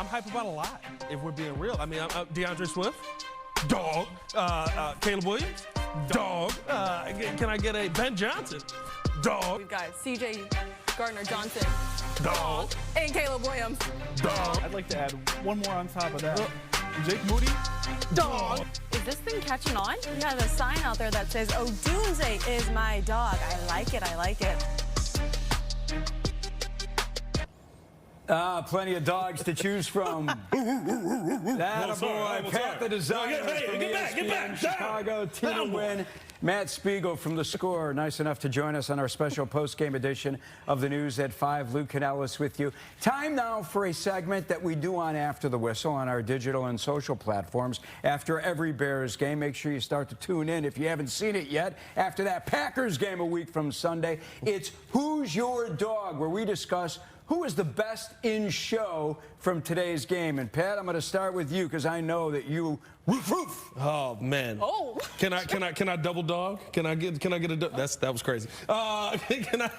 I'm hype about a lot, if we're being real. I mean, DeAndre Swift, dog. Caleb Williams, dog. Can I get a Ben Johnson, dog? We've got C.J. Gardner-Johnson, dog. And Caleb Williams, dog. I'd like to add one more on top of that. Jake Moody, dog. Is this thing catching on? We have a sign out there that says, "Oh, Doomsday is my dog." I like it. I like it. Plenty of dogs to choose from. That a boy, Pat the Designer from ESPN Chicago, Tina Wynn, Matt Spiegel from The Score, nice enough to join us on our special post-game edition of the News at 5. Luke Canellis with you. Time now for a segment that we do on After the Whistle on our digital and social platforms. After every Bears game, make sure you start to tune in if you haven't seen it yet. After that Packers game a week from Sunday, it's Who's Your Dog, where we discuss who is the best in show from today's game. And Pat, I'm going to start with you because I know that you roof. Oh man. Oh. Can I double dog? Can I get a dog? That was crazy. Can I?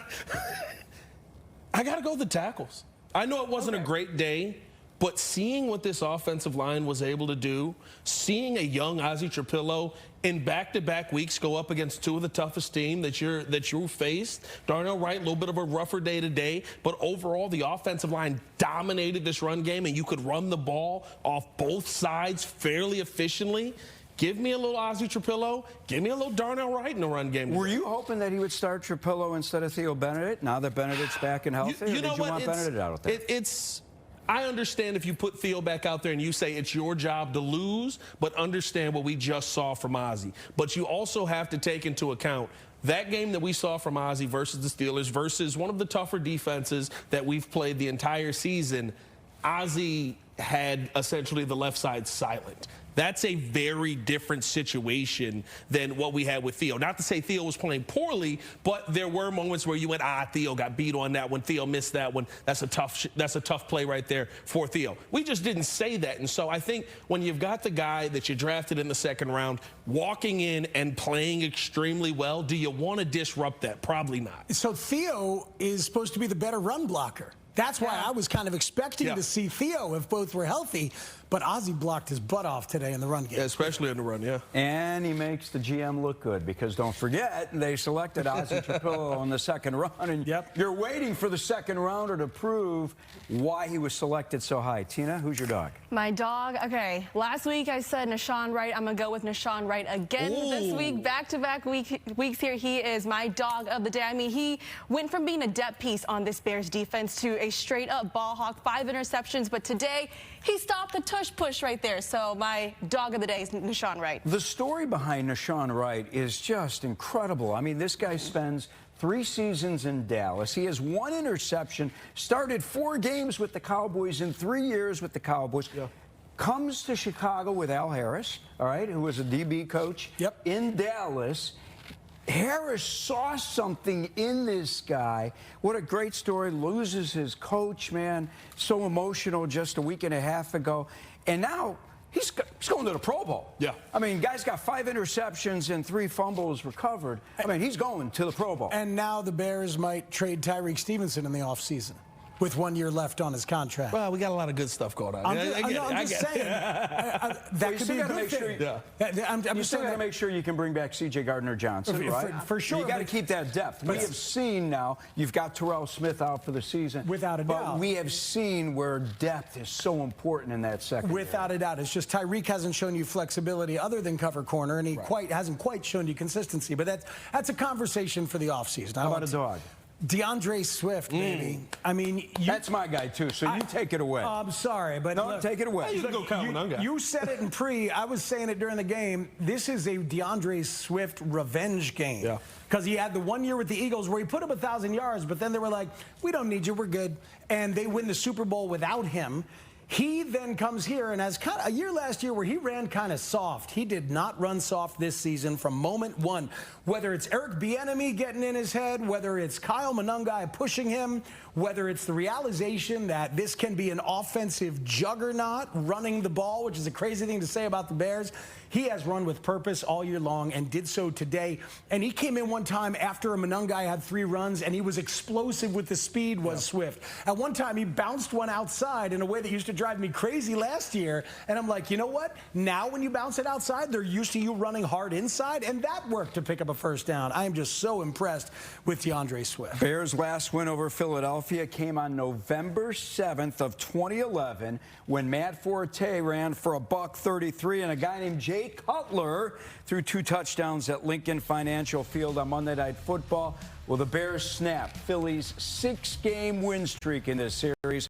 I got to go with the tackles. I know it wasn't a great day, but seeing what this offensive line was able to do, seeing a young Ozzie Trapillo in back-to-back weeks go up against two of the toughest team that you faced. Darnell Wright, a little bit of a rougher day today, but overall the offensive line dominated this run game, and you could run the ball off both sides fairly efficiently. Give me a little Ozzie Trapillo. Give me a little Darnell Wright in the run game. Were you hoping that he would start Trapillo instead of Theo Benedict now that Benedict's back and healthy? You know or did you want Benedict out there? I understand if you put Theo back out there and you say it's your job to lose, but understand what we just saw from Ozzie. But you also have to take into account that game that we saw from Ozzie versus the Steelers versus one of the tougher defenses that we've played the entire season. Ozzie had essentially the left side silent. That's a very different situation than what we had with Theo. Not to say Theo was playing poorly, but there were moments where you went, Theo got beat on that one. Theo missed that one. That's a tough play right there for Theo. We just didn't say that. And so I think when you've got the guy that you drafted in the second round walking in and playing extremely well, do you want to disrupt that? Probably not. So Theo is supposed to be the better run blocker. That's why I was kind of expecting to see Theo if both were healthy. But Ozzie blocked his butt off today in the run game. Yeah, especially in the run, yeah. And he makes the GM look good because don't forget, they selected Ozzie Trapillo on the second round. And you're waiting for the second rounder to prove why he was selected so high. Tina, who's your dog? My dog, okay. Last week I said Nahshon Wright. I'm going to go with Nahshon Wright again this week. Back-to-back weeks here. He is my dog of the day. I mean, he went from being a depth piece on this Bears defense to a straight-up ball hawk, 5 interceptions. But today, he stopped the tush-push right there. So my dog of the day is Nahshon Wright. The story behind Nahshon Wright is just incredible. I mean, this guy spends 3 seasons in Dallas. He has 1 interception, started 4 games with the Cowboys in 3 years with the Cowboys. Comes to Chicago with Al Harris, all right, who was a DB coach in Dallas. Harris saw something in this guy. What a great story. Loses his coach, man. So emotional just a week and a half ago. And now he's going to the Pro Bowl. Yeah. I mean, guy's got 5 interceptions and 3 fumbles recovered. I mean, he's going to the Pro Bowl. And now the Bears might trade Tyreek Stevenson in the offseason with 1 year left on his contract. Well, we got a lot of good stuff going on. I'm just saying. That could be a good thing. You still got to make sure you can bring back C.J. Gardner-Johnson, right? For sure. You got to keep that depth. We have seen now, you've got Terrell Smith out for the season. Without a doubt. But we have seen where depth is so important in that secondary. Without a doubt. It's just Tyreek hasn't shown you flexibility other than cover corner, and he hasn't quite shown you consistency. But that's a conversation for the offseason. How about a dog? DeAndre Swift, baby. I mean, that's my guy too. So you take it away. I'm sorry, but no, look, take it away. You said it in pre. I was saying it during the game. This is a DeAndre Swift revenge game. Yeah. Because he had the 1 year with the Eagles where he put up 1,000 yards, but then they were like, "We don't need you. We're good," and they win the Super Bowl without him. He then comes here and has kind of a year last year where he ran kind of soft. He did not run soft this season from moment one. Whether it's Eric Bieniemy getting in his head, whether it's Kyle Monangai pushing him, whether it's the realization that this can be an offensive juggernaut running the ball, which is a crazy thing to say about the Bears. He has run with purpose all year long and did so today. And he came in one time after a Monangai had 3 runs, and he was explosive with the speed, was Swift. At one time, he bounced one outside in a way that used to drive me crazy last year. And I'm like, you know what? Now when you bounce it outside, they're used to you running hard inside, and that worked to pick up a first down. I am just so impressed with DeAndre Swift. Bears' last win over Philadelphia came on November 7th of 2011 when Matt Forte ran for $133 and a guy named Jay Cutler threw 2 touchdowns at Lincoln Financial Field on Monday Night Football. Well, the Bears snapped Philly's 6-game win streak in this series